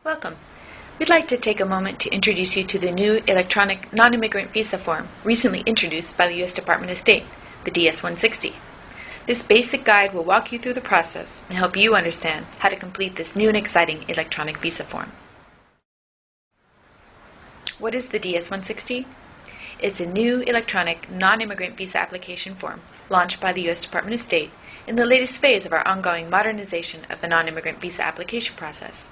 Welcome. We'd like to take a moment to introduce you to the new electronic non-immigrant visa form recently introduced by the U.S. Department of State, the DS-160. This basic guide will walk you through the process and help you understand how to complete this new and exciting electronic visa form. What is the DS-160? It's a new electronic non-immigrant visa application form launched by the U.S. Department of State in the latest phase of our ongoing modernization of the non-immigrant visa application process.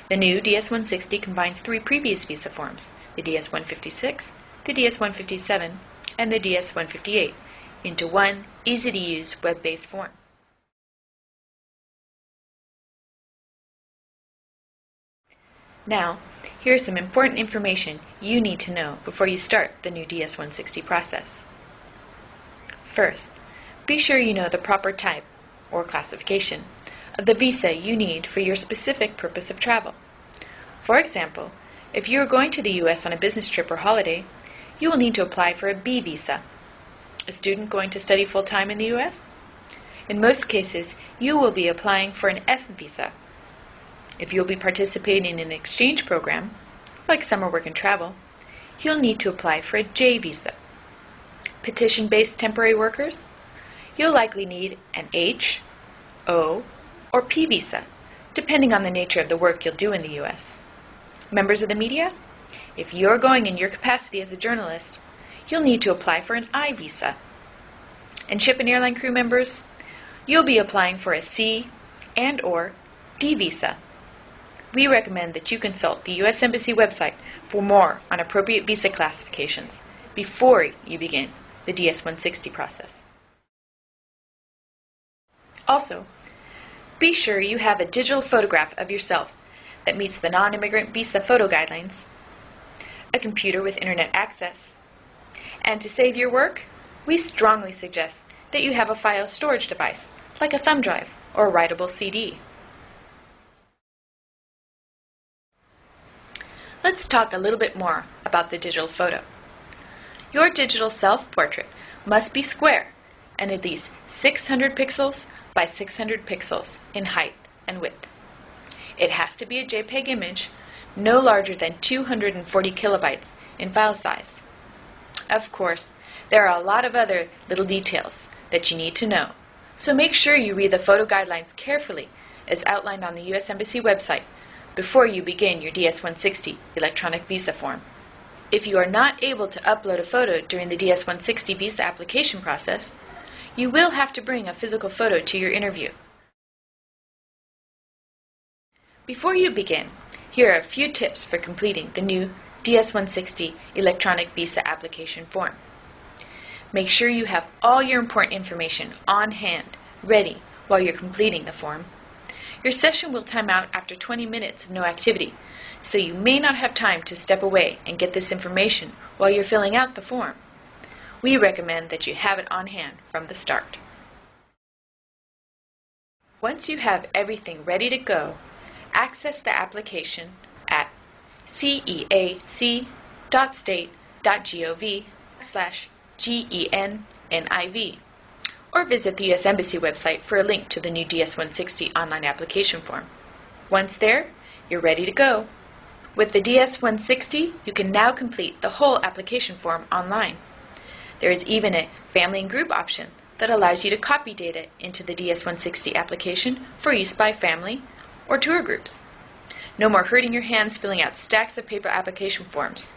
The new DS-160 combines three previous visa forms, the DS-156, the DS-157, and the DS-158, into one easy-to-use web-based form. Now, here is some important information you need to know before you start the new DS-160 process. First, be sure you know the proper type, or classification, of the visa you need for your specific purpose of travel. For example, if you are going to the U.S. on a business trip or holiday, you will need to apply for a B visa. A student going to study full-time in the U.S.? In most cases, you will be applying for an F visa. If you'll be participating in an exchange program, like summer work and travel, you'll need to apply for a J visa. Petition-based temporary workers? You'll likely need an H, O, or P visa, depending on the nature of the work you'll do in the U.S. Members of the media? If you're going in your capacity as a journalist, you'll need to apply for an I visa. And ship and airline crew members? You'll be applying for a C and/or D visa. We recommend that you consult the U.S. Embassy website for more on appropriate visa classifications before you begin the DS-160 process. Also, be sure you have a digital photograph of yourself that meets the non-immigrant visa photo guidelines, a computer with internet access, and to save your work, we strongly suggest that you have a file storage device like a thumb drive or a writable CD. Let's talk a little bit more about the digital photo. Your digital self-portrait must be square and at least 600 pixels by 600 pixels in height and width. It has to be a JPEG image, no larger than 240 kilobytes in file size. Of course, there are a lot of other little details that you need to know, so make sure you read the photo guidelines carefully as outlined on the U.S. Embassy website before you begin your DS-160 electronic visa form. If you are not able to upload a photo during the DS-160 visa application process, you will have to bring a physical photo to your interview. Before you begin, here are a few tips for completing the new DS-160 electronic visa application form. Make sure you have all your important information on hand, ready, while you're completing the form. Your session will time out after 20 minutes of no activity, so you may not have time to step away and get this information while you're filling out the form. We recommend that you have it on hand from the start. Once you have everything ready to go, access the application at ceac.state.gov/GENNIV or visit the U.S. Embassy website for a link to the new DS-160 online application form. Once there, you're ready to go. With the DS-160, you can now complete the whole application form online. There is even a family and group option that allows you to copy data into the DS-160 application for use by family or tour groups. No more hurting your hands filling out stacks of paper application forms.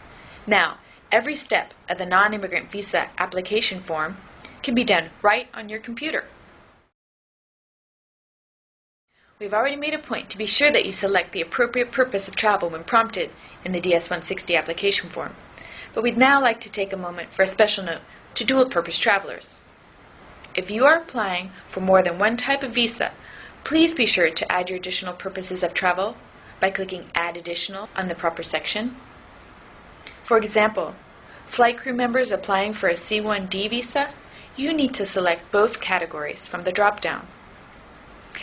Now, every step of the non-immigrant visa application form can be done right on your computer. We've already made a point to be sure that you select the appropriate purpose of travel when prompted in the DS-160 application form. But we'd now like to take a moment for a special note to dual-purpose travelers. If you are applying for more than one type of visa, please be sure to add your additional purposes of travel by clicking Add Additional on the proper section. For example, flight crew members applying for a C1D visa, you need to select both categories from the drop-down.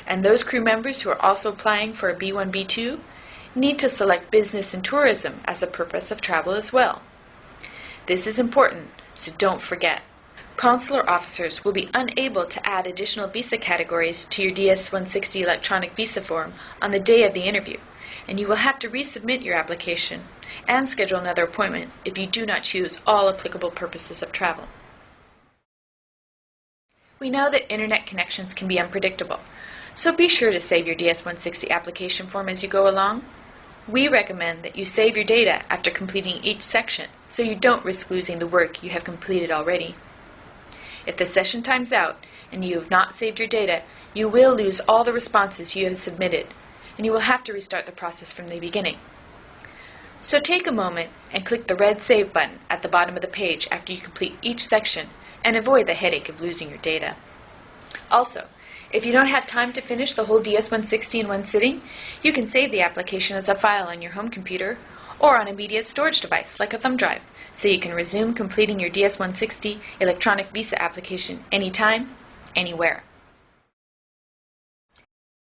And those crew members who are also applying for a B1, B2 need to select business and tourism as a purpose of travel as well. This is important, so don't forget. Consular officers will be unable to add additional visa categories to your DS-160 electronic visa form on the day of the interview, and you will have to resubmit your application and schedule another appointment if you do not choose all applicable purposes of travel. We know that internet connections can be unpredictable, so be sure to save your DS-160 application form as you go along. We recommend that you save your data after completing each section so you don't risk losing the work you have completed already. If the session times out and you have not saved your data, you will lose all the responses you have submitted, and you will have to restart the process from the beginning. So take a moment and click the red Save button at the bottom of the page after you complete each section and avoid the headache of losing your data. Also, if you don't have time to finish the whole DS-160 in one sitting, you can save the application as a file on your home computer or on a media storage device like a thumb drive, so you can resume completing your DS-160 electronic visa application anytime, anywhere.